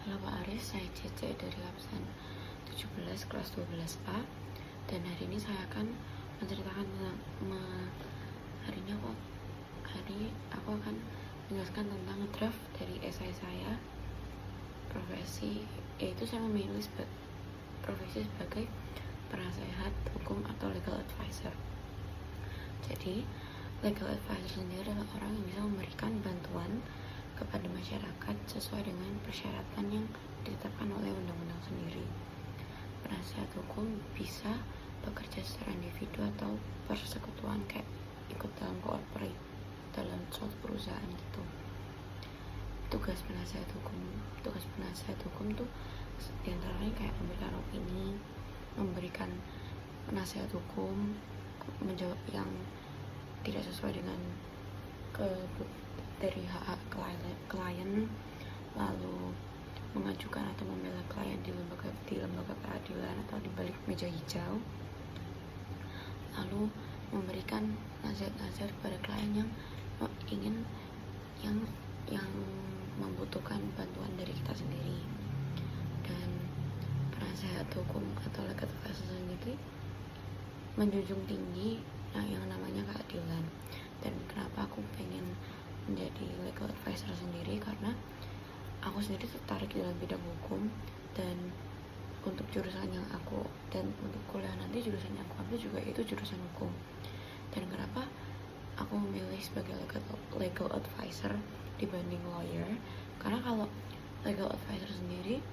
Halo Pak Aris, saya Cece dari absen 17 kelas 12A. Dan hari ini saya akan menceritakan tentang hari ini aku akan menjelaskan tentang draft dari esai saya, profesi, yaitu saya memilih profesi sebagai penasehat hukum atau legal advisor. Jadi legal advisor sendiri adalah orang yang bisa memberikan bantuan kepada masyarakat sesuai dengan persyaratan yang ditetapkan oleh undang-undang sendiri. Penasihat hukum bisa bekerja secara individu atau persekutuan, kayak ikut dalam corporate, dalam suatu perusahaan gitu. Tugas penasihat hukum tuh diantaranya kayak memberikan opini, memberikan penasihat hukum, menjawab yang tidak sesuai dengan dari hak klien, lalu mengajukan atau membela klien di lembaga peradilan atau di balik meja hijau, lalu memberikan nasihat-nasihat kepada klien yang ingin yang membutuhkan bantuan dari kita sendiri. Dan penasehat hukum atau legal advisor sendiri menjunjung tinggi yang namanya keadilan. Dan kenapa aku pengen menjadi legal advisor sendiri, karena aku sendiri tertarik dalam bidang hukum, dan untuk jurusan yang aku dan untuk kuliah nanti jurusan yang aku ambil juga itu jurusan hukum. Dan kenapa aku memilih sebagai legal advisor dibanding lawyer, karena kalau legal advisor sendiri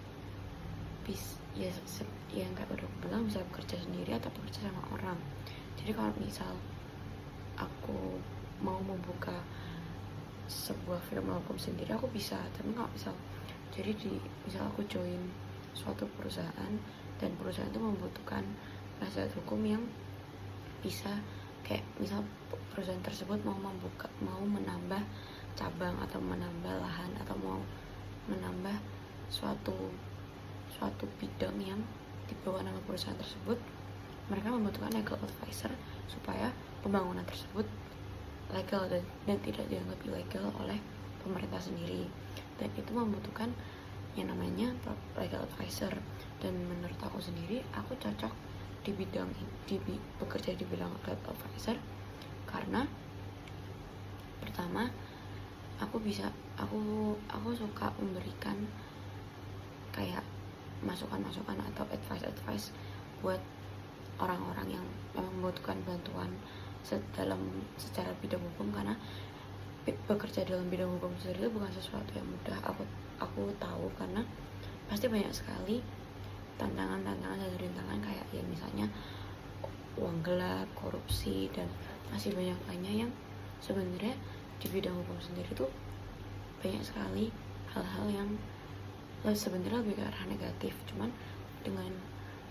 yang kayak udah bilang bisa bekerja sendiri atau bekerja sama orang. Jadi kalau misal aku mau membuka sebuah firma hukum sendiri, aku bisa. Tapi kalau misal aku join suatu perusahaan dan perusahaan itu membutuhkan penasihat hukum yang bisa, kayak misal perusahaan tersebut mau menambah cabang atau menambah lahan atau mau menambah suatu bidang yang di bawah nama perusahaan tersebut, mereka membutuhkan legal advisor supaya pembangunan tersebut legal dan tidak dianggap ilegal oleh pemerintah sendiri. Dan itu membutuhkan yang namanya legal advisor. Dan menurut aku sendiri, aku cocok bekerja di bidang legal advisor karena pertama, aku suka memberikan kayak masukan-masukan atau advice buat orang-orang yang membutuhkan bantuan secara bidang hukum, karena bekerja dalam bidang hukum sendiri itu bukan sesuatu yang mudah. Aku tahu, karena pasti banyak sekali tantangan dan rintangan, kayak ya misalnya uang gelap, korupsi, dan masih banyak lainnya yang sebenarnya di bidang hukum sendiri tuh banyak sekali hal-hal yang sebenarnya lebih ke arah negatif. Cuman dengan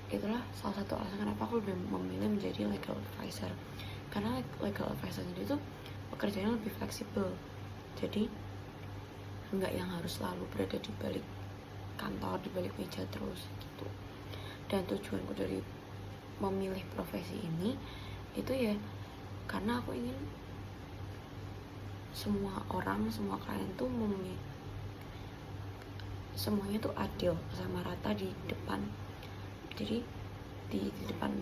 itulah salah satu alasan kenapa aku lebih memilih menjadi legal advisor, karena legal advisor sendiri tuh pekerjaannya lebih fleksibel. Jadi nggak yang harus selalu berada di balik kantor, di balik meja terus gitu. Dan tujuanku dari memilih profesi ini itu ya karena aku ingin semua klien tuh semuanya tuh adil, sama rata di depan. Jadi di depan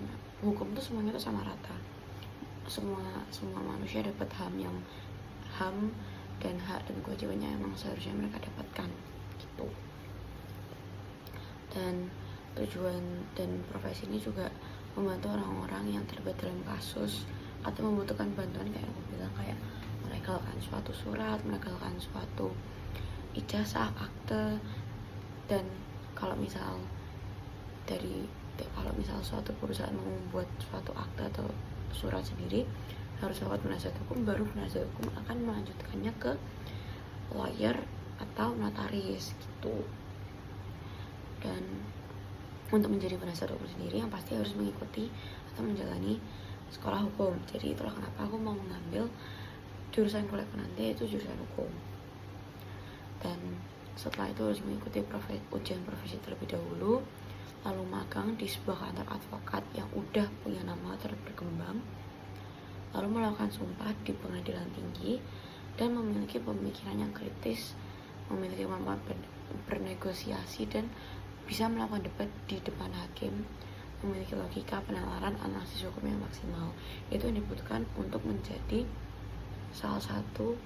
hukum tuh semuanya tuh sama rata. Semua manusia dapat HAM dan hak dan kewajibannya emang seharusnya mereka dapatkan gitu. Dan tujuan dan profesi ini juga membantu orang-orang yang terlibat dalam kasus atau membutuhkan bantuan, kayak aku bilang, kayak melegalkan suatu surat, melegalkan suatu ijazah, akte. Dan kalau misal suatu perusahaan mau membuat suatu akte atau surat sendiri, harus lewat penasihat hukum, baru penasihat hukum akan melanjutkannya ke lawyer atau notaris gitu. Dan untuk menjadi penasihat hukum sendiri yang pasti harus mengikuti atau menjalani sekolah hukum. Jadi itulah kenapa aku mau mengambil jurusan kuliah nanti, itu jurusan hukum. Dan setelah itu harus mengikuti ujian profesi terlebih dahulu, lalu magang di sebuah kantor advokat yang udah punya nama berkembang, lalu melakukan sumpah di pengadilan tinggi, dan memiliki pemikiran yang kritis, memiliki kemampuan bernegosiasi dan bisa melakukan debat di depan hakim, memiliki logika, penalaran, analisis hukum yang maksimal. Itu yang dibutuhkan untuk menjadi salah satu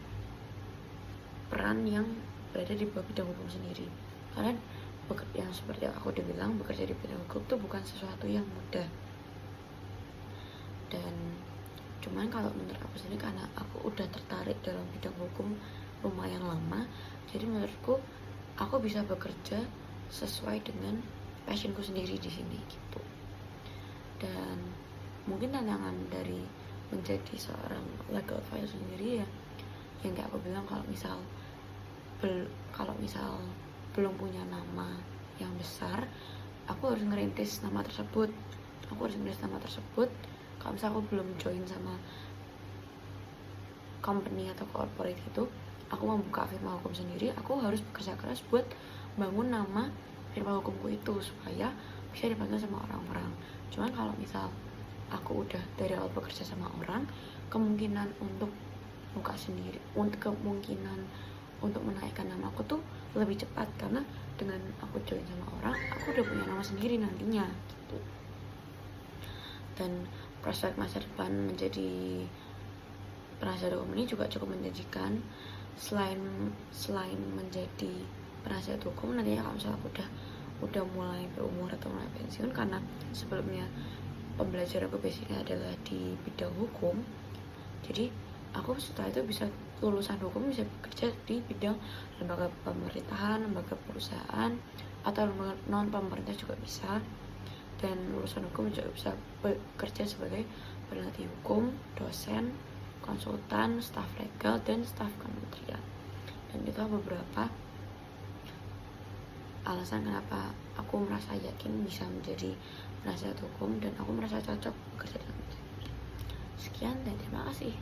peran yang berada di bawah bidang hukum sendiri. Kalian yang seperti aku udah bilang, bekerja di bidang hukum itu bukan sesuatu yang mudah. Dan cuman kalau menurut aku sendiri, karena aku udah tertarik dalam bidang hukum lumayan lama, jadi menurutku aku bisa bekerja sesuai dengan passionku sendiri di sini gitu. Dan mungkin tantangan dari menjadi seorang legal advisor sendiri ya, yang kayak aku bilang, kalau misal belum punya nama yang besar, aku harus ngerintis nama tersebut. Kalau misal aku belum join sama company atau corporate itu, aku membuka firma hukum sendiri, aku harus bekerja keras buat bangun nama firma hukumku itu supaya bisa dipanggil sama orang-orang. Cuman kalau misal aku udah dari awal bekerja sama orang, kemungkinan untuk buka sendiri, kemungkinan untuk menaikkan nama aku tuh lebih cepat, karena dengan aku join sama orang, aku udah punya nama sendiri nantinya gitu. Dan prospek masa depan menjadi penasihat hukum ini juga cukup menjanjikan. Selain menjadi penasihat hukum, nantinya kalau misalnya aku udah mulai berumur atau mulai pensiun, karena sebelumnya pembelajaran aku basicnya adalah di bidang hukum, jadi aku setelah itu bisa lulusan hukum bisa bekerja di bidang lembaga pemerintahan, lembaga perusahaan, atau lembaga non pemerintah juga bisa. Dan lulusan hukum juga bisa bekerja sebagai peneliti hukum, dosen, konsultan, staf legal, dan staf kementerian. Dan itu beberapa alasan kenapa aku merasa yakin bisa menjadi penasihat hukum dan aku merasa cocok bekerja dengan itu. Sekian dan terima kasih.